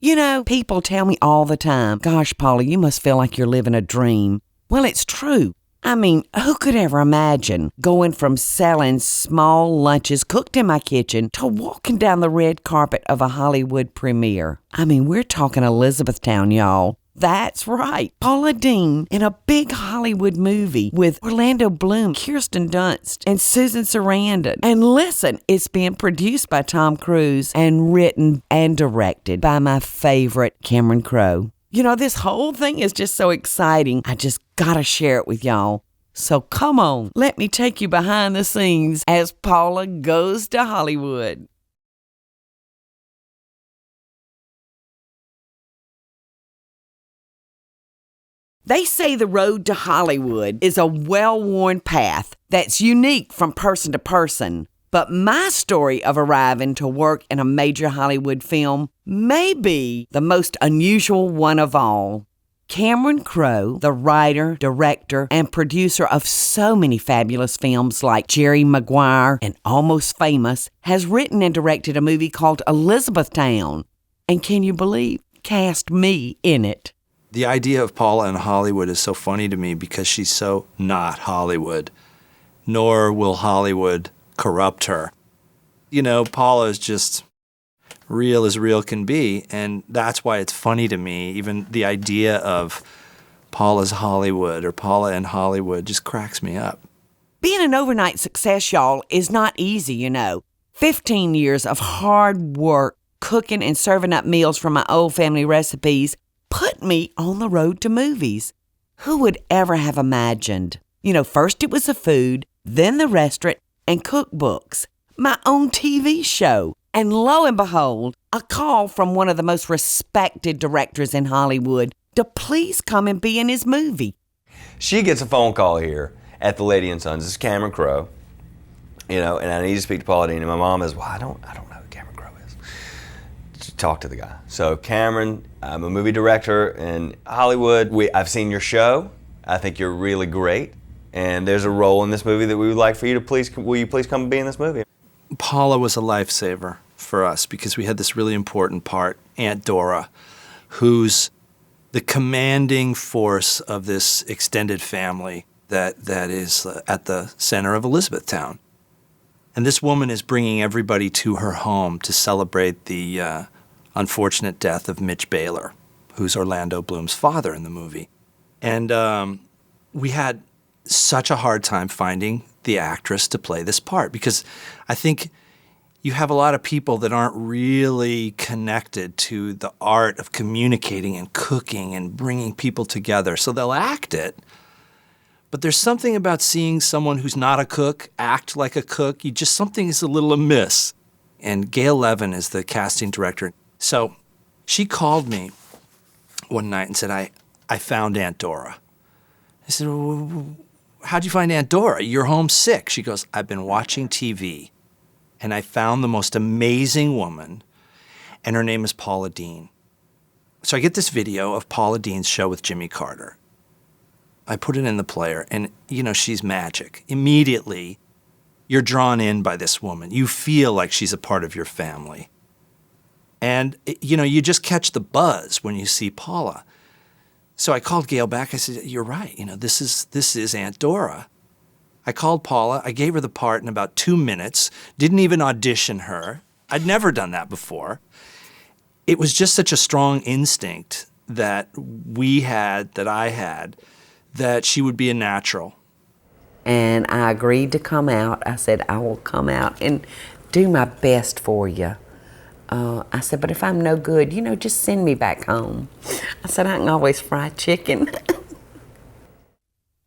You know, people tell me all the time, gosh, Paula, you must feel like you're living a dream. Well, it's true. I mean, who could ever imagine going from selling small lunches cooked in my kitchen to walking down the red carpet of a Hollywood premiere? I mean, we're talking Elizabethtown, y'all. That's right, Paula Deen in a big Hollywood movie with Orlando Bloom, Kirsten Dunst, and Susan Sarandon. And listen, it's being produced by Tom Cruise and written and directed by my favorite, Cameron Crowe. You know, this whole thing is just so exciting. I just gotta share it with y'all. So come on, let me take you behind the scenes as Paula goes to Hollywood. They say the road to Hollywood is a well-worn path that's unique from person to person. But my story of arriving to work in a major Hollywood film may be the most unusual one of all. Cameron Crowe, the writer, director, and producer of so many fabulous films like Jerry Maguire and Almost Famous, has written and directed a movie called Elizabethtown. And can you believe, cast me in it. The idea of Paula in Hollywood is so funny to me because she's so not Hollywood, nor will Hollywood corrupt her. You know, Paula is just real as real can be, and that's why it's funny to me. Even the idea of Paula's Hollywood or Paula in Hollywood just cracks me up. Being an overnight success, y'all, is not easy, you know. 15 years of hard work cooking and serving up meals from my old family recipes put me on the road to movies. Who would ever have imagined? You know, first it was the food, then the restaurant and cookbooks, my own TV show, and lo and behold, a call from one of the most respected directors in Hollywood to please come and be in his movie. She gets a phone call here at the Lady and Sons. This is Cameron Crowe, you know, and I need to speak to Paula Deen. And my mom is, well, I don't know who Cameron Crowe is. Talk to the guy. So Cameron, I'm a movie director in Hollywood. I've seen your show. I think you're really great. And there's a role in this movie that we would like for you to will you please come and be in this movie? Paula was a lifesaver for us because we had this really important part, Aunt Dora, who's the commanding force of this extended family that is at the center of Elizabethtown. And this woman is bringing everybody to her home to celebrate the unfortunate death of Mitch Baylor, who's Orlando Bloom's father in the movie. And we had such a hard time finding the actress to play this part because I think you have a lot of people that aren't really connected to the art of communicating and cooking and bringing people together. So they'll act it, but there's something about seeing someone who's not a cook act like a cook. Something is a little amiss. And Gail Levin is the casting director. So she called me one night and said, I found Aunt Dora. I said, well, how'd you find Aunt Dora? You're home sick. She goes, I've been watching TV, and I found the most amazing woman, and her name is Paula Deen. So I get this video of Paula Deen's show with Jimmy Carter. I put it in the player, and, you know, she's magic. Immediately, you're drawn in by this woman. You feel like she's a part of your family. And, you know, you just catch the buzz when you see Paula. So I called Gail back. I said, you're right. You know, this is Aunt Dora. I called Paula. I gave her the part in about 2 minutes. Didn't even audition her. I'd never done that before. It was just such a strong instinct that I had, that she would be a natural. And I agreed to come out. I said, I will come out and do my best for you. I said, but if I'm no good, you know, just send me back home. I said, I can always fry chicken.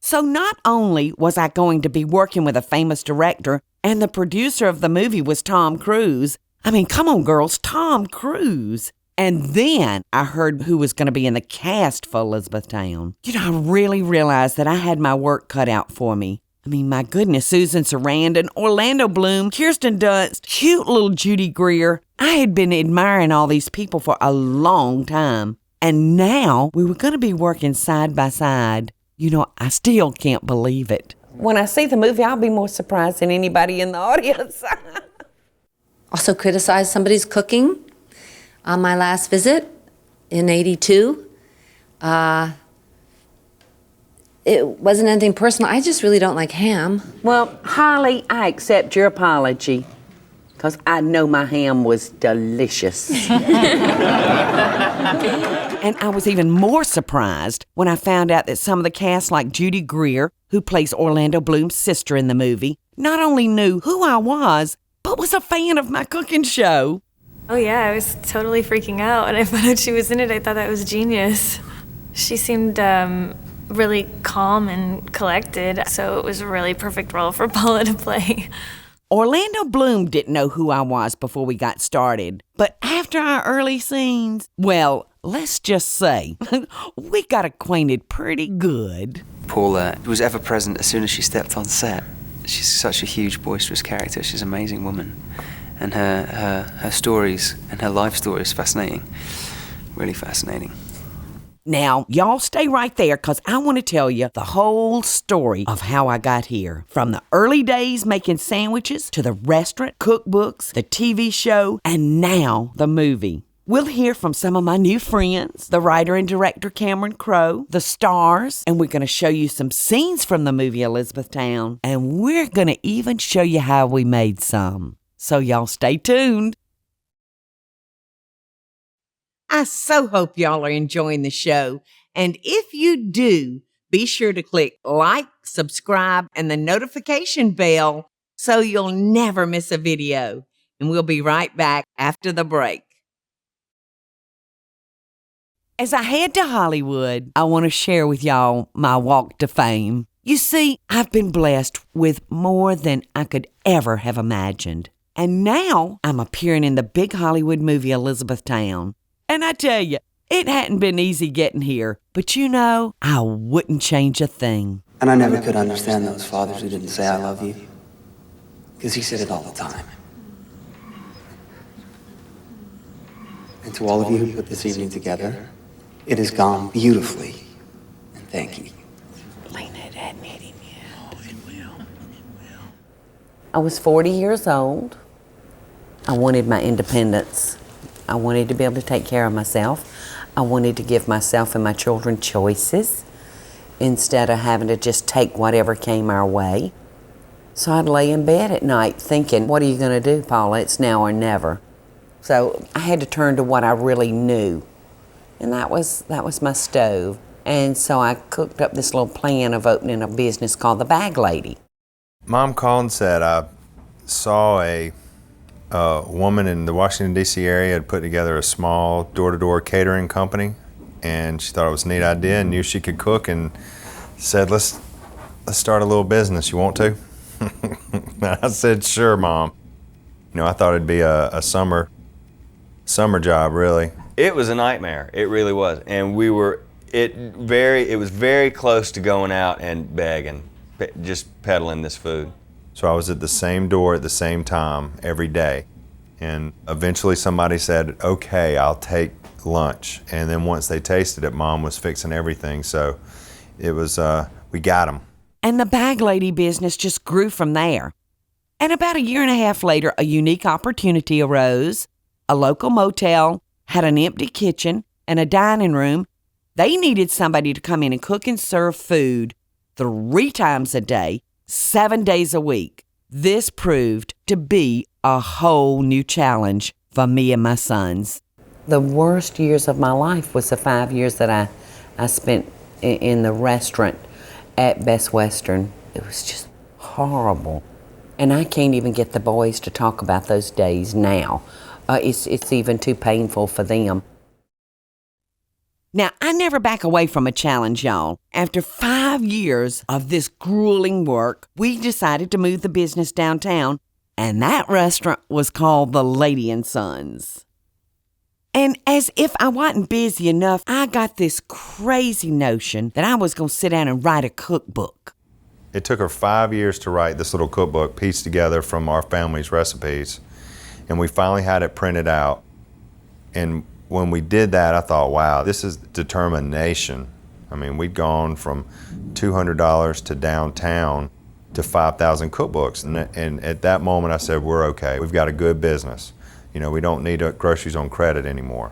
So not only was I going to be working with a famous director, and the producer of the movie was Tom Cruise. I mean, come on, girls, Tom Cruise. And then I heard who was going to be in the cast for Elizabethtown. You know, I really realized that I had my work cut out for me. I mean, my goodness, Susan Sarandon, Orlando Bloom, Kirsten Dunst, cute little Judy Greer. I had been admiring all these people for a long time. And now we were going to be working side by side. You know, I still can't believe it. When I see the movie, I'll be more surprised than anybody in the audience. Also criticized somebody's cooking on my last visit. in '82. It wasn't anything personal. I just really don't like ham. Well, Holly, I accept your apology, because I know my ham was delicious. And I was even more surprised when I found out that some of the cast, like Judy Greer, who plays Orlando Bloom's sister in the movie, not only knew who I was, but was a fan of my cooking show. Oh yeah, I was totally freaking out. And I found out she was in it, I thought that was genius. She seemed really calm and collected, so it was a really perfect role for Paula to play. Orlando Bloom didn't know who I was before we got started, but after our early scenes, well, let's just say, we got acquainted pretty good. Paula was ever present as soon as she stepped on set. She's such a huge, boisterous character. She's an amazing woman. And her stories and her life story is fascinating. Really fascinating. Now, y'all stay right there, because I want to tell you the whole story of how I got here. From the early days making sandwiches, to the restaurant, cookbooks, the TV show, and now the movie. We'll hear from some of my new friends, the writer and director Cameron Crowe, the stars, and we're going to show you some scenes from the movie Elizabethtown, and we're going to even show you how we made some. So y'all stay tuned. I so hope y'all are enjoying the show. And if you do, be sure to click like, subscribe, and the notification bell so you'll never miss a video. And we'll be right back after the break. As I head to Hollywood, I want to share with y'all my walk to fame. You see, I've been blessed with more than I could ever have imagined. And now I'm appearing in the big Hollywood movie Elizabethtown. And I tell you, it hadn't been easy getting here, but you know, I wouldn't change a thing. And I never could understand those fathers who didn't say I love you. Because he said it all the time. And to all of you who put this evening together, it has gone beautifully. And thank you. Lena, it hadn't hit him yet. Oh, it will. I was 40 years old. I wanted my independence. I wanted to be able to take care of myself. I wanted to give myself and my children choices instead of having to just take whatever came our way. So I'd lay in bed at night thinking, what are you going to do, Paula? It's now or never. So I had to turn to what I really knew, and that was my stove. And so I cooked up this little plan of opening a business called The Bag Lady. Mom called and said, I saw a woman in the Washington, D.C. area had put together a small door-to-door catering company, and she thought it was a neat idea and knew she could cook, and said, let's start a little business. You want to? I said, sure, Mom. You know, I thought it'd be a summer job, really. It was a nightmare. It really was. And it was very close to going out and begging, just peddling this food. So I was at the same door at the same time every day. And eventually somebody said, okay, I'll take lunch. And then once they tasted it, Mom was fixing everything. So it was, we got them. And the Bag Lady business just grew from there. And about a year and a half later, a unique opportunity arose. A local motel had an empty kitchen and a dining room. They needed somebody to come in and cook and serve food 3 times a day, 7 days a week. This proved to be a whole new challenge for me and my sons. The worst years of my life was the 5 years that I spent in the restaurant at Best Western. It was just horrible. And I can't even get the boys to talk about those days now. It's even too painful for them. Now, I never back away from a challenge, y'all. After 5 years of this grueling work, we decided to move the business downtown, and that restaurant was called the Lady and Sons. And as if I wasn't busy enough, I got this crazy notion that I was going to sit down and write a cookbook. It took her 5 years to write this little cookbook pieced together from our family's recipes. And we finally had it printed out. And when we did that, I thought, wow, this is determination. I mean, we'd gone from $200 to downtown to 5,000 cookbooks. And at that moment, I said, we're okay. We've got a good business. You know, we don't need groceries on credit anymore.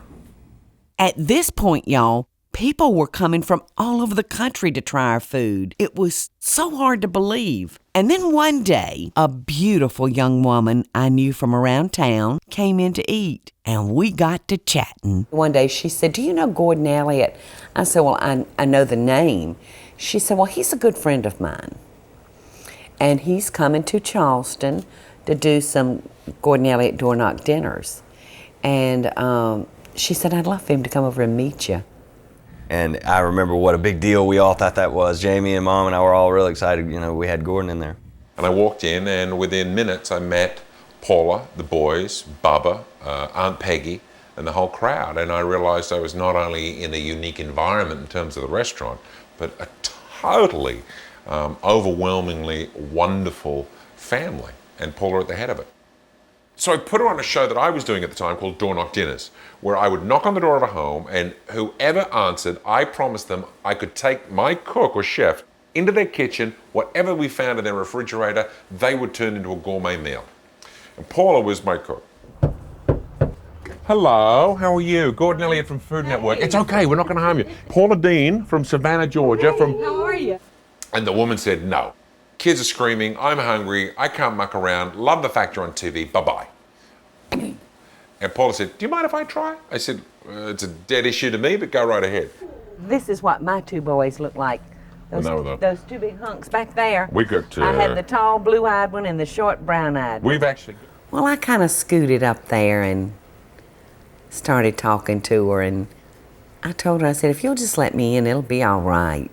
At this point, y'all, people were coming from all over the country to try our food. It was so hard to believe. And then one day, a beautiful young woman I knew from around town came in to eat, and we got to chatting. One day she said, "Do you know Gordon Elliott?" I said, "Well, I know the name." She said, "Well, he's a good friend of mine, and he's coming to Charleston to do some Gordon Elliott door knock dinners." And she said, "I'd love for him to come over and meet you." And I remember what a big deal we all thought that was. Jamie and Mom and I were all really excited. You know, we had Gordon in there. And I walked in, and within minutes I met Paula, the boys, Bubba, Aunt Peggy, and the whole crowd. And I realized I was not only in a unique environment in terms of the restaurant, but a totally overwhelmingly wonderful family, and Paula at the head of it. So I put her on a show that I was doing at the time called Door Knock Dinners, where I would knock on the door of a home, and whoever answered, I promised them I could take my cook or chef into their kitchen, whatever we found in their refrigerator, they would turn into a gourmet meal. And Paula was my cook. Hello, how are you? Gordon Elliott from Food Network. It's okay, we're not going to harm you. Paula Deen from Savannah, Georgia. How are you? And the woman said, "No. Kids are screaming, I'm hungry, I can't muck around, love the fact you're on TV, bye-bye." And Paula said, "Do you mind if I try?" I said, "It's a dead issue to me, but go right ahead." This is what my two boys look like. Those two big hunks back there. We got I had the tall blue-eyed one and the short brown-eyed one. We've actually... Well, I kind of scooted up there and started talking to her, and I told her, I said, "If you'll just let me in, it'll be all right."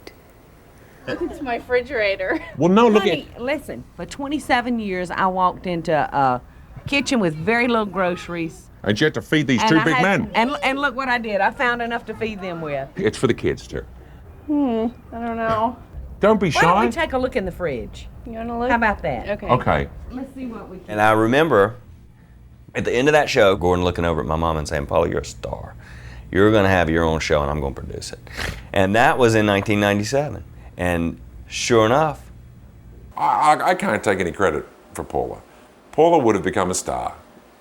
It's my refrigerator. Well, no, look Honey, listen, for 27 years, I walked into a kitchen with very little groceries. And you had to feed these two big men. And look what I did. I found enough to feed them with. It's for the kids, too. I don't know. Don't be Why don't shy. we take a look in the fridge? You want to look? How about that? Okay. Okay. Let's see what we can. And I remember at the end of that show, Gordon looking over at my mom and saying, "Paula, you're a star. You're going to have your own show, and I'm going to produce it." And that was in 1997. And sure enough, I can't take any credit for Paula. Paula would have become a star.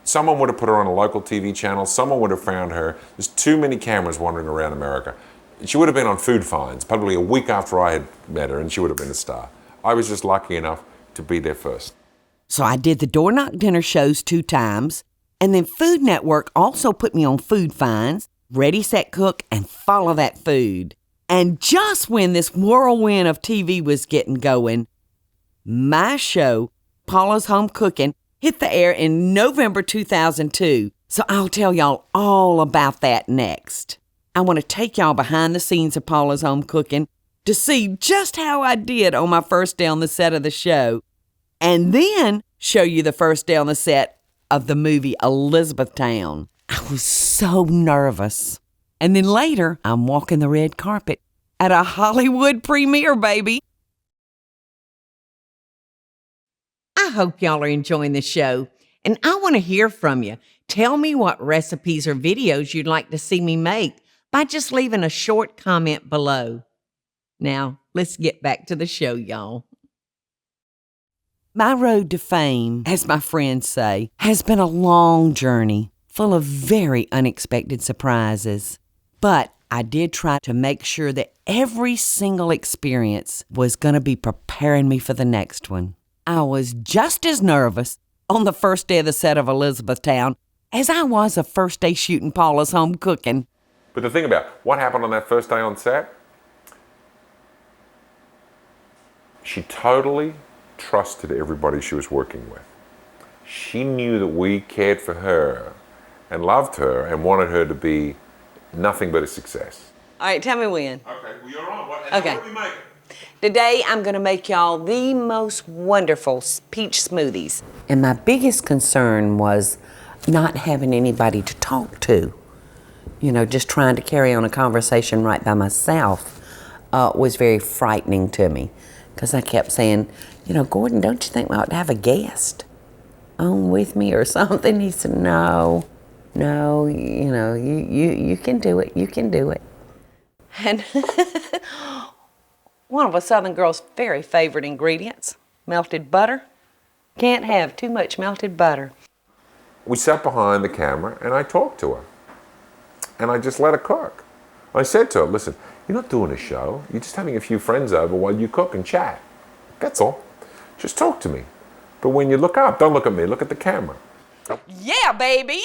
Someone would have put her on a local TV channel. Someone would have found her. There's too many cameras wandering around America. She would have been on Food Finds probably a week after I had met her, and she would have been a star. I was just lucky enough to be there first. So I did the Door Knock dinner shows 2 times, and then Food Network also put me on Food Finds, Ready, Set, Cook, and Follow That Food. And just when this whirlwind of TV was getting going, my show, Paula's Home Cooking, hit the air in November 2002. So I'll tell y'all all about that next. I want to take y'all behind the scenes of Paula's Home Cooking to see just how I did on my first day on the set of the show, and then show you the first day on the set of the movie Elizabethtown. I was so nervous. And then later, I'm walking the red carpet at a Hollywood premiere, baby. I hope y'all are enjoying the show, and I want to hear from you. Tell me what recipes or videos you'd like to see me make by just leaving a short comment below. Now, let's get back to the show, y'all. My road to fame, as my friends say, has been a long journey, full of very unexpected surprises. But I did try to make sure that every single experience was going to be preparing me for the next one. I was just as nervous on the first day of the set of Elizabethtown as I was the first day shooting Paula's Home Cooking. But the thing about what happened on that first day on set, she totally trusted everybody she was working with. She knew that we cared for her and loved her and wanted her to be nothing but a success. All right, tell me when. Okay, well, you're on. What Okay. are we making? Today, I'm going to make y'all the most wonderful peach smoothies. And my biggest concern was not having anybody to talk to. You know, just trying to carry on a conversation right by myself was very frightening to me. Because I kept saying, you know, "Gordon, don't you think we ought to have a guest on with me or something?" He said, no, you know, you can do it, you can do it. And one of a Southern girl's very favorite ingredients, melted butter. Can't have too much melted butter. We sat behind the camera and I talked to her. and I just let her cook. I said to her, listen, you're not doing a show. You're just having a few friends over while you cook and chat. That's all. Just talk to me. But when you look up, don't look at me, look at the camera. Yeah, baby.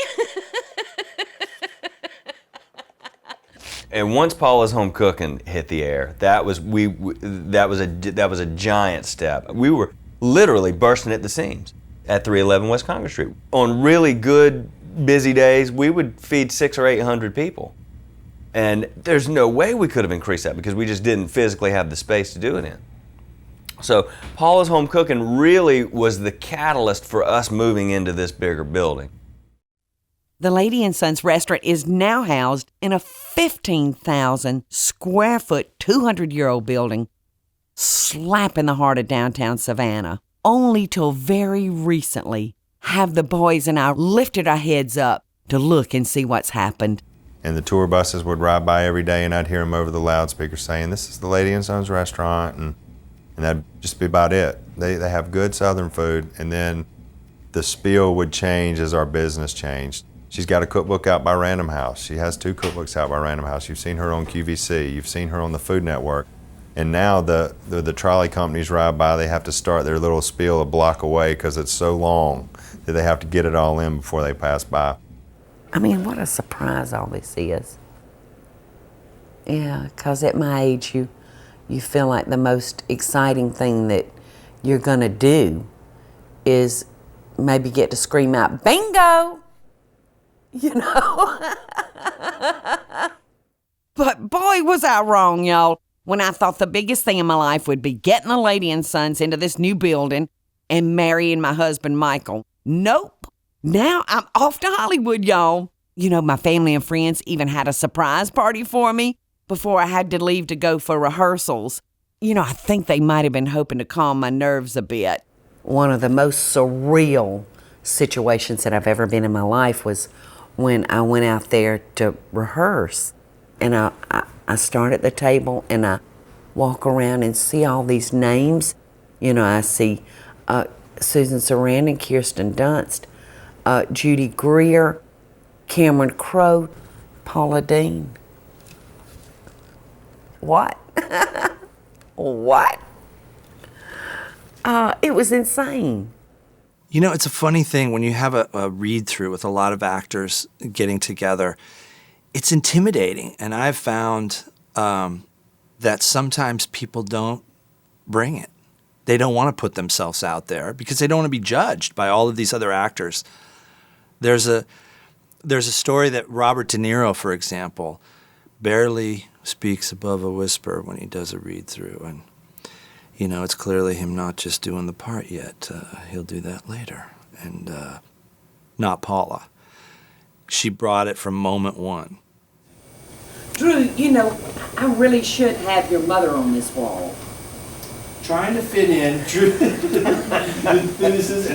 And once Paula's Home Cooking hit the air, that was a giant step. We were literally bursting at the seams at 311 West Congress Street. On really good, busy days, we would feed 600 or 800 people. And there's no way we could have increased that because we just didn't physically have the space to do it in. So Paula's Home Cooking really was the catalyst for us moving into this bigger building. The Lady and Sons restaurant is now housed in a 15,000 square foot, 200-year-old building slap in the heart of downtown Savannah. Only till very recently have the boys and I lifted our heads up to look and see what's happened. And the tour buses would ride by every day, and I'd hear them over the loudspeaker saying, "This is the Lady and Sons restaurant," and that'd just be about it. They have good Southern food, and then the spiel would change as our business changed. She's got a cookbook out by Random House. She has 2 cookbooks out by Random House. You've seen her on QVC. You've seen her on the Food Network. And now the trolley companies ride by. They have to start their little spiel a block away because it's so long that they have to get it all in before they pass by. I mean, what a surprise all this is. Yeah, because at my age, you feel like the most exciting thing that you're going to do is maybe get to scream out, "Bingo!" You know? But boy, was I wrong, y'all, when I thought the biggest thing in my life would be getting the Lady and Sons into this new building and marrying my husband, Michael. Nope. Now I'm off to Hollywood, y'all. You know, my family and friends even had a surprise party for me before I had to leave to go for rehearsals. You know, I think they might have been hoping to calm my nerves a bit. One of the most surreal situations that I've ever been in my life was when I went out there to rehearse. And I start at the table and I walk around and see all these names. You know, I see Susan Sarandon, Kirsten Dunst, Judy Greer, Cameron Crowe, Paula Deen. What? What? It was insane. You know, it's a funny thing when you have a read-through with a lot of actors getting together. It's intimidating, and I've found that sometimes people don't bring it. They don't want to put themselves out there because they don't want to be judged by all of these other actors. There's a story that Robert De Niro, for example, barely speaks above a whisper when he does a read-through, and you know, it's clearly him not just doing the part yet. He'll do that later. And not Paula. She brought it from moment one. Drew, you know, I really should have your mother on this wall. Trying to fit in, Drew.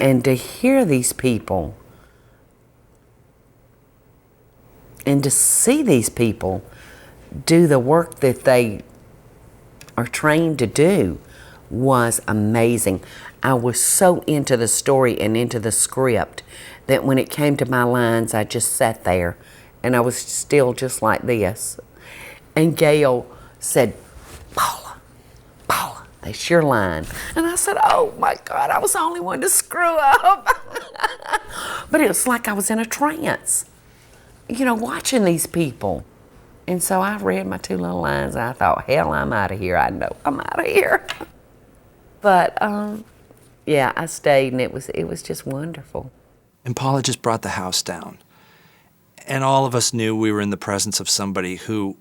And to hear these people and to see these people do the work that they are trained to do was amazing. I was so into the story and into the script that when it came to my lines, I just sat there and I was still just like this. And Gail said, Paula, that's your line. And I said, oh my God, I was the only one to screw up. But it was like I was in a trance, you know, watching these people. And so I read my 2 little lines and I thought, hell, I'm out of here. I know I'm out of here. But yeah, I stayed and it was just wonderful. And Paula just brought the house down. And all of us knew we were in the presence of somebody who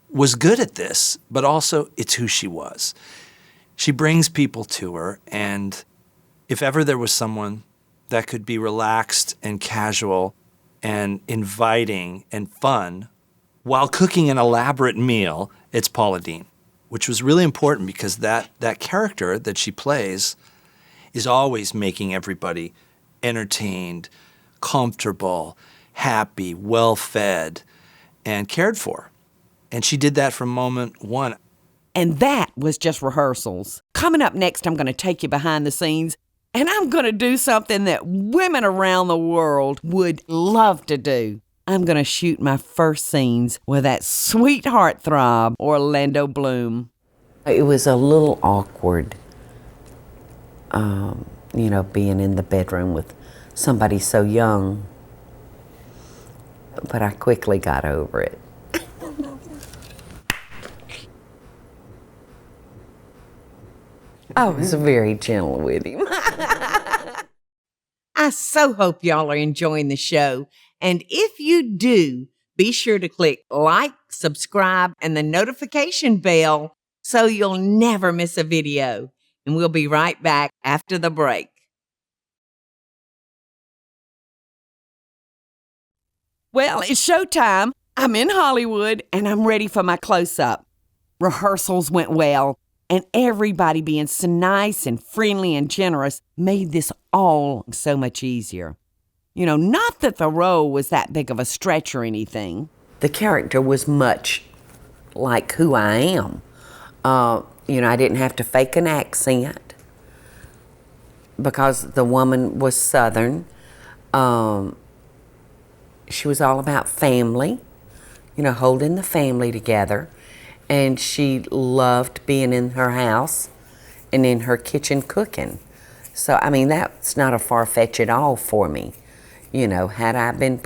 was good at this, but also it's who she was. She brings people to her, and if ever there was someone that could be relaxed and casual and inviting and fun while cooking an elaborate meal, it's Paula Deen, which was really important because that character that she plays is always making everybody entertained, comfortable, happy, well-fed, and cared for. And she did that from moment one. And that was just rehearsals. Coming up next, I'm going to take you behind the scenes, and I'm going to do something that women around the world would love to do. I'm going to shoot my first scenes with that sweet heartthrob, Orlando Bloom. It was a little awkward, being in the bedroom with somebody so young. But I quickly got over it. I was very gentle with him. I so hope y'all are enjoying the show. And if you do, be sure to click like, subscribe, and the notification bell so you'll never miss a video. And we'll be right back after the break. Well, it's showtime. I'm in Hollywood, and I'm ready for my close-up. Rehearsals went well, and everybody being so nice and friendly and generous made this all so much easier. Not that the role was that big of a stretch or anything. The character was much like who I am. I didn't have to fake an accent because the woman was Southern. She was all about family, holding the family together. And she loved being in her house and in her kitchen cooking. So, that's not a far-fetched at all for me. Had I been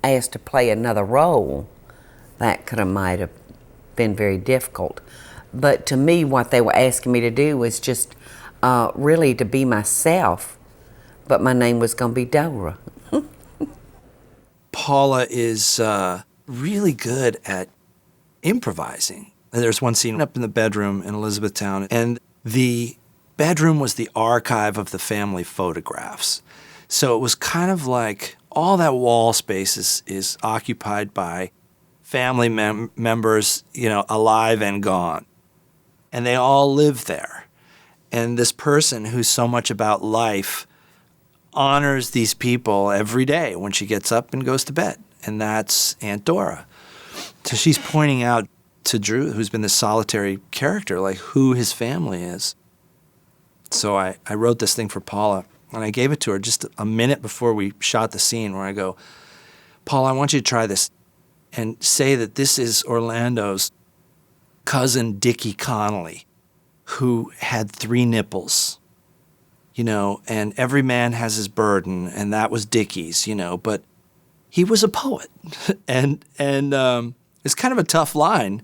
asked to play another role, that might have been very difficult. But to me, what they were asking me to do was just really to be myself. But my name was going to be Dora. Paula is really good at improvising. There's one scene up in the bedroom in Elizabethtown, and the bedroom was the archive of the family photographs. So it was kind of like all that wall space is occupied by family members, alive and gone. And they all live there. And this person who's so much about life honors these people every day when she gets up and goes to bed. And that's Aunt Dora. So she's pointing out to Drew, who's been this solitary character, like who his family is. So I wrote this thing for Paula, and I gave it to her just a minute before we shot the scene, where I go, Paula, I want you to try this and say that this is Orlando's cousin Dickie Connolly, who had 3 nipples, and every man has his burden, and that was Dickie's, but he was a poet. and it's kind of a tough line,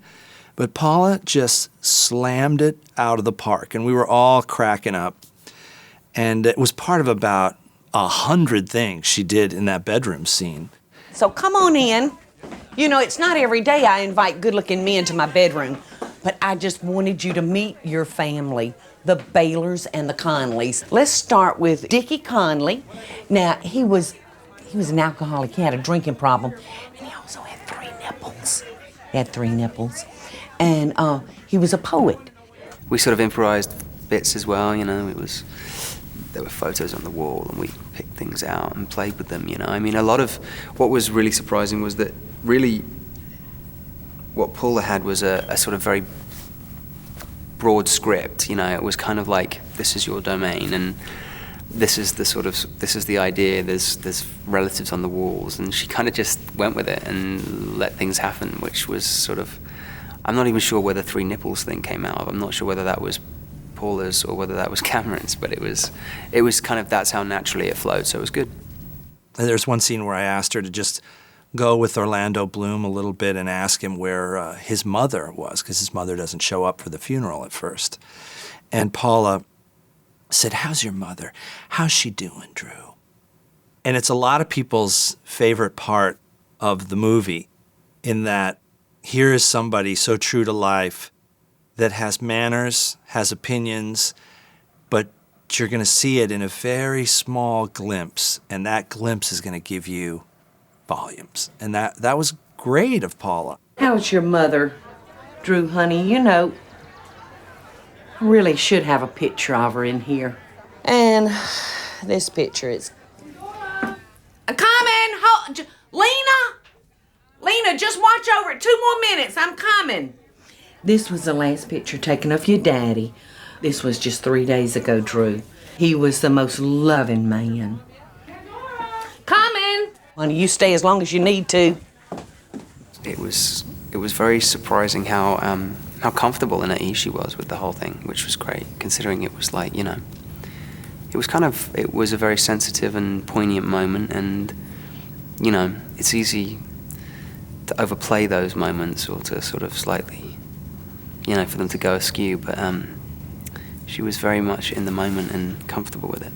but Paula just slammed it out of the park, and we were all cracking up. And it was part of about 100 things she did in that bedroom scene. So come on in. It's not every day I invite good-looking men to my bedroom, but I just wanted you to meet your family, the Baylors and the Conleys. Let's start with Dickie Conley. Now, he was an alcoholic. He had a drinking problem, and he also had 3 nipples. He had 3 nipples. And he was a poet. We sort of improvised bits as well, there were photos on the wall, and we picked things out and played with them, a lot of what was really surprising was that really what Paula had was a sort of very broad script, it was kind of like, this is your domain, and this is the idea, there's relatives on the walls, and she kind of just went with it and let things happen, which was sort of, I'm not even sure where the 3 nipples thing came out of. I'm not sure whether that was Paula's or whether that was Cameron's, but it was kind of, that's how naturally it flowed, so it was good. And there's one scene where I asked her to just go with Orlando Bloom a little bit and ask him where his mother was, because his mother doesn't show up for the funeral at first. And Paula said, "How's your mother? How's she doing, Drew?" And it's a lot of people's favorite part of the movie, in that here is somebody so true to life that has manners, has opinions, but you're going to see it in a very small glimpse, and that glimpse is going to give you volumes. And that was great of Paula. How's your mother, Drew, honey? I really should have a picture of her in here. And this picture is... Coming! Lena, just watch over it. 2 more minutes. I'm coming. This was the last picture taken of your daddy. This was just 3 days ago, Drew. He was the most loving man. Coming! Honey, you stay as long as you need to. It was very surprising how comfortable and at ease she was with the whole thing, which was great, considering it was like, it was a very sensitive and poignant moment, and, it's easy to overplay those moments or to sort of slightly, for them to go askew, but she was very much in the moment and comfortable with it.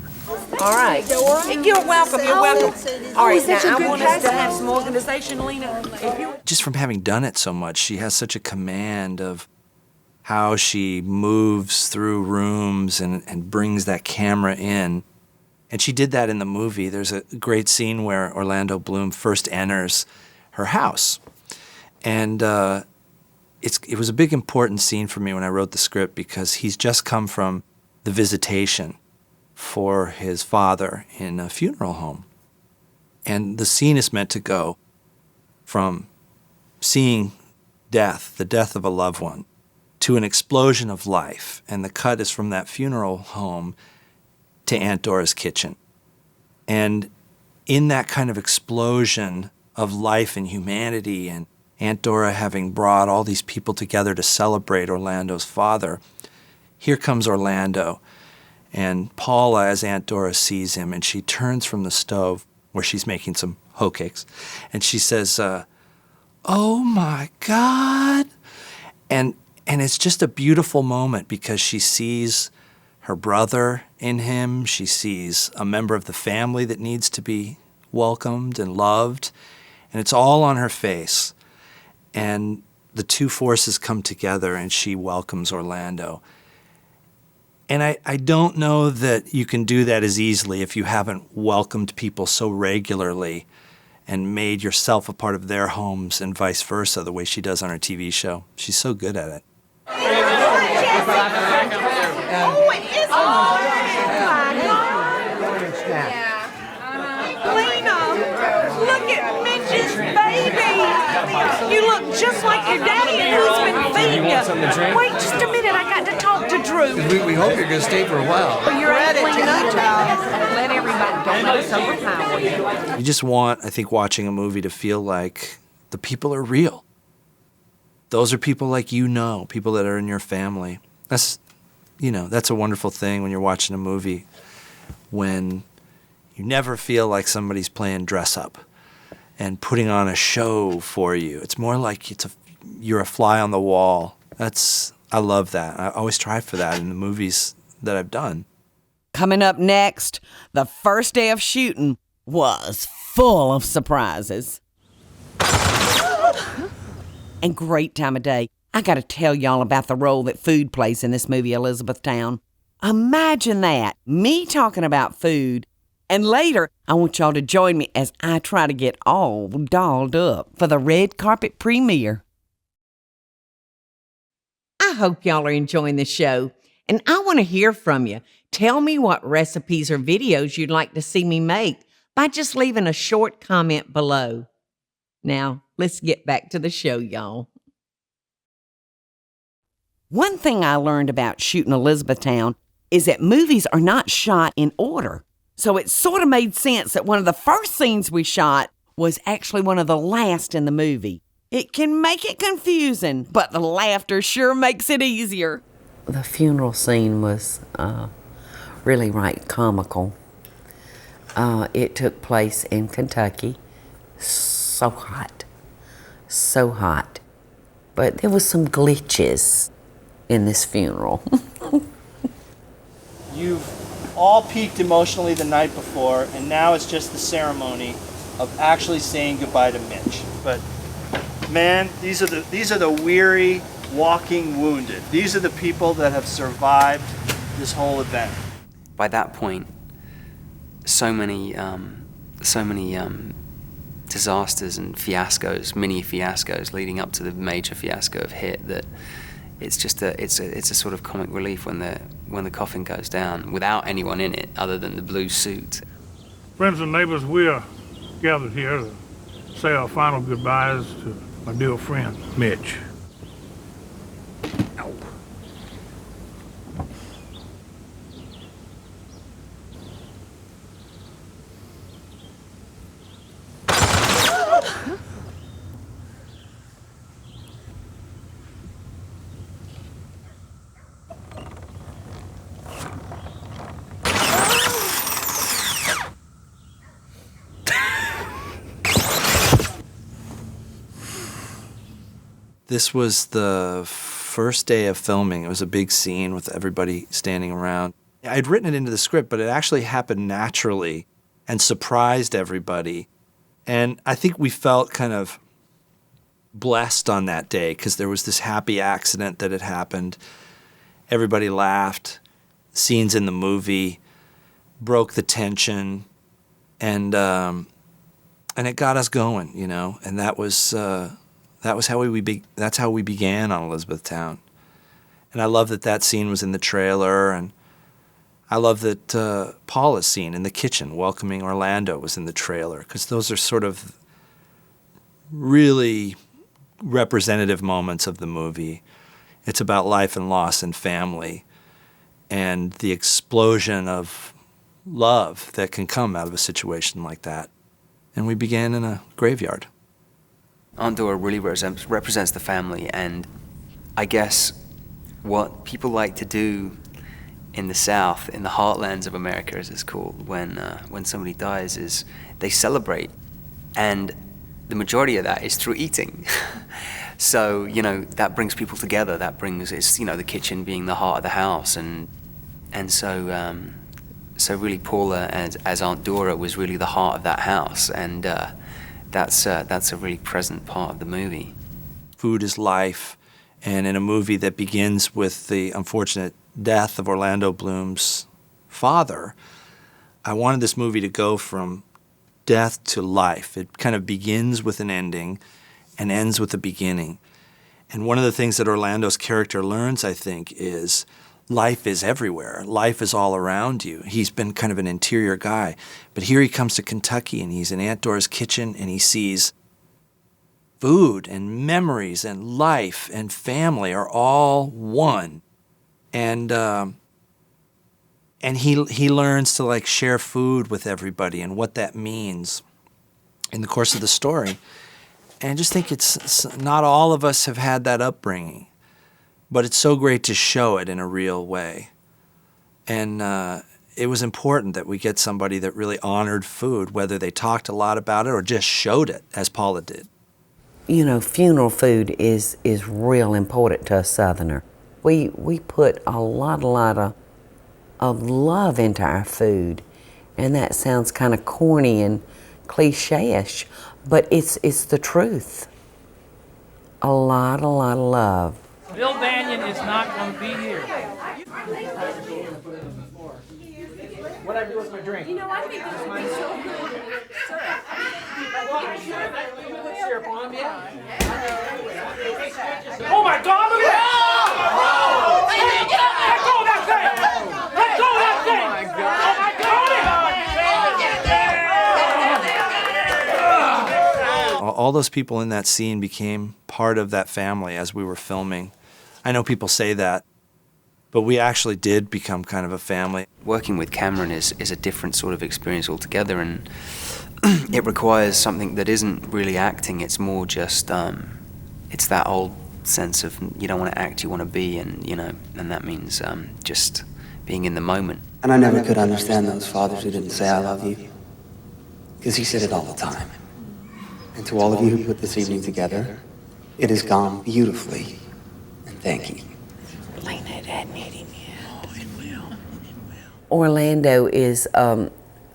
All right. You're welcome. You're welcome. All right, now I want us to have some organization, Lena. Just from having done it so much, she has such a command of how she moves through rooms and brings that camera in. And she did that in the movie. There's a great scene where Orlando Bloom first enters her house. And it was a big important scene for me when I wrote the script, because he's just come from the visitation for his father in a funeral home. And the scene is meant to go from seeing death, the death of a loved one, to an explosion of life. And the cut is from that funeral home to Aunt Dora's kitchen. And in that kind of explosion of life and humanity, and Aunt Dora having brought all these people together to celebrate Orlando's father, here comes Orlando. And Paula, as Aunt Dora sees him, and she turns from the stove where she's making some hoe cakes, and she says, "Oh my God." And it's just a beautiful moment, because she sees her brother in him. She sees a member of the family that needs to be welcomed and loved. And it's all on her face. And the two forces come together, and she welcomes Orlando. And I don't know that you can do that as easily if you haven't welcomed people so regularly and made yourself a part of their homes, and vice versa, the way she does on her TV show. She's so good at it. Look at Mitch's baby. You look just like your daddy, and who's been feeding you. Wait just a minute, I got to talk to Drew. We hope you're going to stay for a while. Well, you're ready to let everybody don't overpower you. You just want, I think, watching a movie to feel like the people are real. Those are people like people that are in your family. That's a wonderful thing when you're watching a movie, when you never feel like somebody's playing dress up and putting on a show for you. It's more like you're a fly on the wall. I love that. I always try for that in the movies that I've done. Coming up next, the first day of shooting was full of surprises. And great time of day. I got to tell y'all about the role that food plays in this movie, Elizabethtown. Imagine that, me talking about food. And later, I want y'all to join me as I try to get all dolled up for the red carpet premiere. I hope y'all are enjoying the show, and I want to hear from you. Tell me what recipes or videos you'd like to see me make by just leaving a short comment below. Now, let's get back to the show, y'all. One thing I learned about shooting Elizabethtown is that movies are not shot in order. So it sort of made sense that one of the first scenes we shot was actually one of the last in the movie. It can make it confusing, but the laughter sure makes it easier. The funeral scene was really right comical. It took place in Kentucky. So hot. So hot. But there was some glitches in this funeral. You've all peaked emotionally the night before, and now it's just the ceremony of actually saying goodbye to Mitch. But man, these are the weary, walking wounded. These are the people that have survived this whole event. By that point, so many disasters and fiascos, mini fiascos, leading up to the major fiasco of Hit, that it's just it's a sort of comic relief when the coffin goes down without anyone in it other than the blue suit. Friends and neighbors, we are gathered here to say our final goodbyes to my dear friend, Mitch. This was the first day of filming. It was a big scene with everybody standing around. I'd written it into the script, but it actually happened naturally and surprised everybody. And I think we felt kind of blessed on that day because there was this happy accident that had happened. Everybody laughed. Scenes in the movie broke the tension, and it got us going, you know. And that's how we began on Elizabethtown. And I love that scene was in the trailer, and I love that Paula's scene in the kitchen welcoming Orlando was in the trailer, because those are sort of really representative moments of the movie. It's about life and loss and family and the explosion of love that can come out of a situation like that. And we began in a graveyard. Aunt Dora really represents the family, and I guess what people like to do in the South, in the heartlands of America, as it's called, when somebody dies, is they celebrate, and the majority of that is through eating. So, you know, that brings people together. That brings, it's, you know, the kitchen being the heart of the house, and so really Paula as Aunt Dora was really the heart of that house, and that's a really present part of the movie. Food is life, and in a movie that begins with the unfortunate death of Orlando Bloom's father, I wanted this movie to go from death to life. It kind of begins with an ending and ends with a beginning. And one of the things that Orlando's character learns, I think, is life is everywhere. Life is all around you. He's been kind of an interior guy. But here he comes to Kentucky, and he's in Aunt Dora's kitchen, and he sees food and memories and life and family are all one. And he learns to, like, share food with everybody and what that means in the course of the story. And I just think it's not all of us have had that upbringing, but it's so great to show it in a real way. And it was important that we get somebody that really honored food, whether they talked a lot about it or just showed it, as Paula did. You know, funeral food is real important to a Southerner. We put a lot of love into our food, and that sounds kind of corny and cliche-ish, but it's the truth. A lot of love. Bill Banyan is not going to be here. What I do with my drink? You know, I think this would be so good. Syrup on, yeah. Oh my God! Look at that! Hey, get up there! Let go of that thing! Let go of that thing! Oh my God! All those people in that scene became part of that family as we were filming. I know people say that, but we actually did become kind of a family. Working with Cameron is a different sort of experience altogether, and it requires something that isn't really acting. It's more just, it's that old sense of you don't want to act, you want to be, and you know, and that means just being in the moment. And I never could understand those fathers who didn't say I love you, because he said it all the time. And to all of you who put this evening together, it has gone beautifully, and thank you. Lena hadn't hit him yet. Oh, it will. Orlando is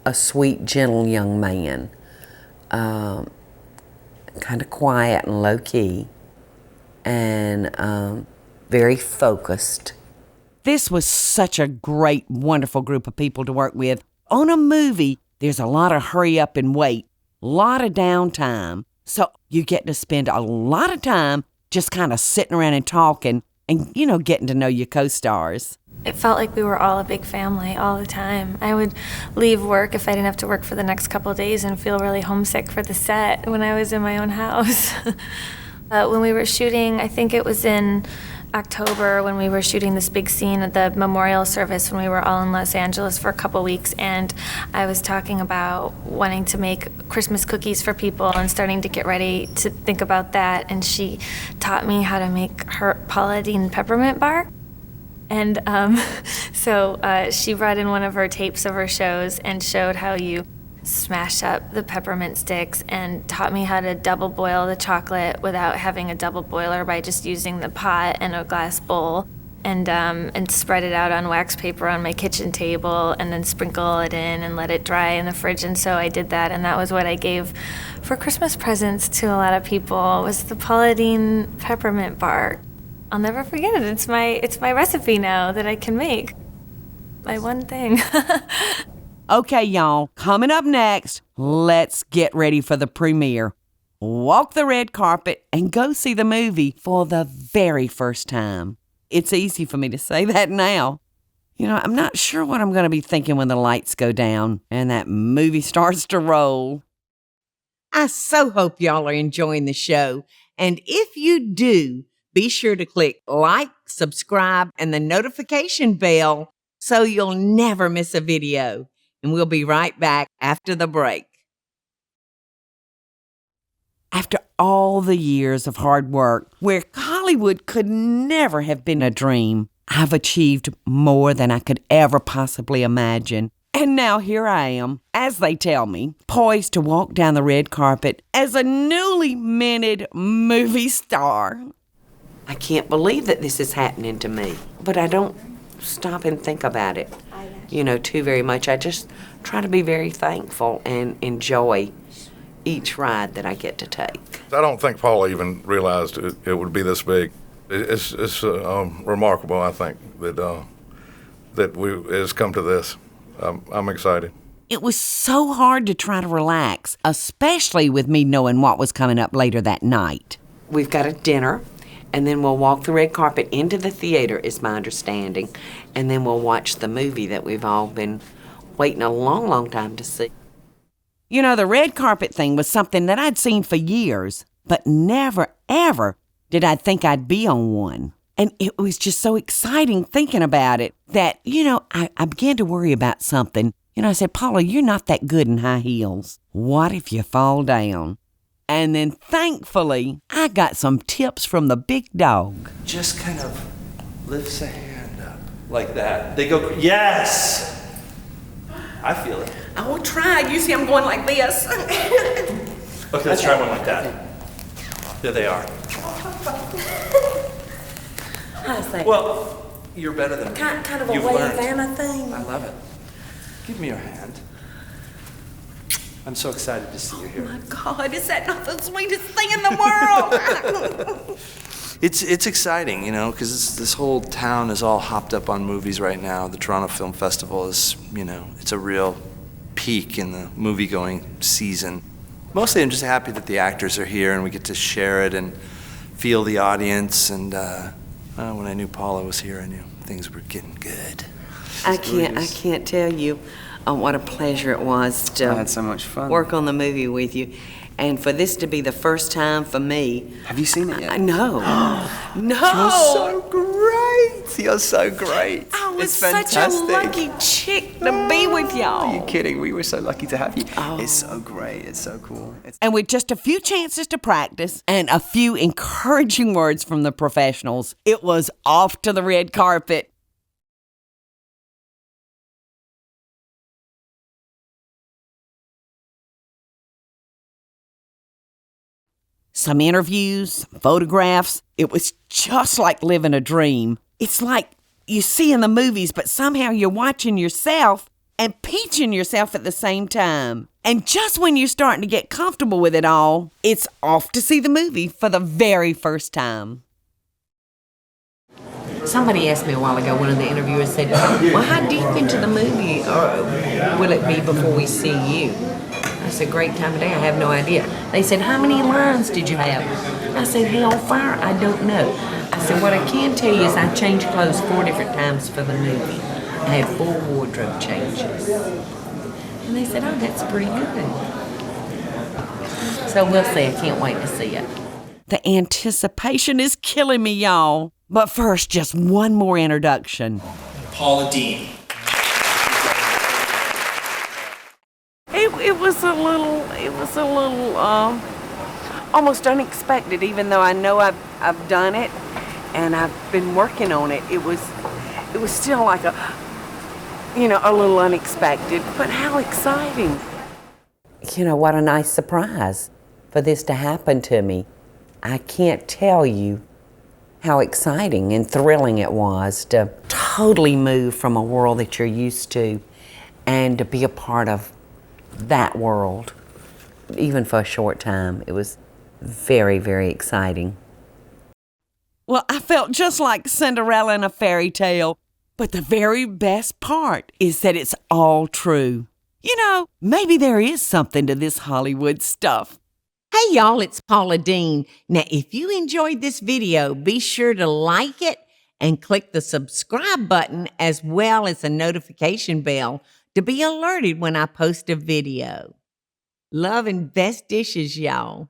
a sweet, gentle young man, kind of quiet and low-key, and very focused. This was such a great, wonderful group of people to work with. On a movie, there's a lot of hurry up and wait, a lot of downtime, so you get to spend a lot of time just kind of sitting around and talking and, you know, getting to know your co-stars. It felt like we were all a big family all the time. I would leave work if I didn't have to work for the next couple of days and feel really homesick for the set when I was in my own house. When we were shooting, I think it was in October when we were shooting this big scene at the memorial service when we were all in Los Angeles for a couple weeks, and I was talking about wanting to make Christmas cookies for people and starting to get ready to think about that, and she taught me how to make her Paula Deen peppermint bark. And so she brought in one of her tapes of her shows and showed how you smash up the peppermint sticks and taught me how to double boil the chocolate without having a double boiler by just using the pot and a glass bowl and spread it out on wax paper on my kitchen table and then sprinkle it in and let it dry in the fridge. And so I did that, and that was what I gave for Christmas presents to a lot of people, was the Paula Deen peppermint bar. I'll never forget it. It's my recipe now that I can make. My one thing. Okay, y'all, coming up next, let's get ready for the premiere. Walk the red carpet and go see the movie for the very first time. It's easy for me to say that now. You know, I'm not sure what I'm going to be thinking when the lights go down and that movie starts to roll. I so hope y'all are enjoying the show. And if you do, be sure to click like, subscribe, and the notification bell so you'll never miss a video. And we'll be right back after the break. After all the years of hard work, where Hollywood could never have been a dream, I've achieved more than I could ever possibly imagine. And now here I am, as they tell me, poised to walk down the red carpet as a newly minted movie star. I can't believe that this is happening to me, but I don't stop and think about it, too very much. I just try to be very thankful and enjoy each ride that I get to take. I don't think Paula even realized it would be this big. It's remarkable, I think, that it's come to this. I'm excited. It was so hard to try to relax, especially with me knowing what was coming up later that night. We've got a dinner, and then we'll walk the red carpet into the theater, is my understanding, and then we'll watch the movie that we've all been waiting a long, long time to see. You know, the red carpet thing was something that I'd seen for years, but never, ever did I think I'd be on one. And it was just so exciting thinking about it that, I began to worry about something. I said, Paula, you're not that good in high heels. What if you fall down? And then thankfully, I got some tips from the big dog. Just kind of lifts a hand up like that. They go, yes! I feel it. I will try. You see, I'm going like this. Okay, let's try one like that. There they are. How's that? Well, you're better than me. Kind of a You've wave learned. and a thing. I love it. Give me your hand. I'm so excited to see you here. Oh my God, is that not the sweetest thing in the world? It's exciting, because this whole town is all hopped up on movies right now. The Toronto Film Festival is, it's a real peak in the movie-going season. Mostly I'm just happy that the actors are here and we get to share it and feel the audience. And when I knew Paula was here, I knew things were getting good. I can't tell you what a pleasure it was to I had so much fun. work on the movie with you. And for this to be the first time for me. Have you seen it yet? No. No. You're so great. You're so great. I was it's such fantastic. a lucky chick to be with y'all. Are you kidding? We were so lucky to have you. It's so great. It's so cool. And with just a few chances to practice and a few encouraging words from the professionals, it was off to the red carpet. Some interviews, photographs. It was just like living a dream. It's like you see in the movies, but somehow you're watching yourself and peaching yourself at the same time. And just when you're starting to get comfortable with it all, it's off to see the movie for the very first time. Somebody asked me a while ago, one of the interviewers said, well, how deep into the movie will it be before we see you? I said, great time of day, I have no idea. They said, how many lines did you have? I said, hellfire, I don't know. I said, what I can tell you is I changed clothes 4 different times for the movie. I had 4 wardrobe changes. And they said, oh, that's pretty good. So we'll see, I can't wait to see it. The anticipation is killing me, y'all. But first, just one more introduction. Paula Deen. It was a little almost unexpected, even though I know I've done it and I've been working on it. It was still like a little unexpected, but how exciting. what a nice surprise for this to happen to me. I can't tell you how exciting and thrilling it was to totally move from a world that you're used to and to be a part of that world, even for a short time. It was very, very exciting. Well, I felt just like Cinderella in a fairy tale, but the very best part is that it's all true. Maybe there is something to this Hollywood stuff. Hey y'all, it's Paula Deen. Now, if you enjoyed this video, be sure to like it and click the subscribe button as well as the notification bell to be alerted when I post a video. Love and best dishes, y'all.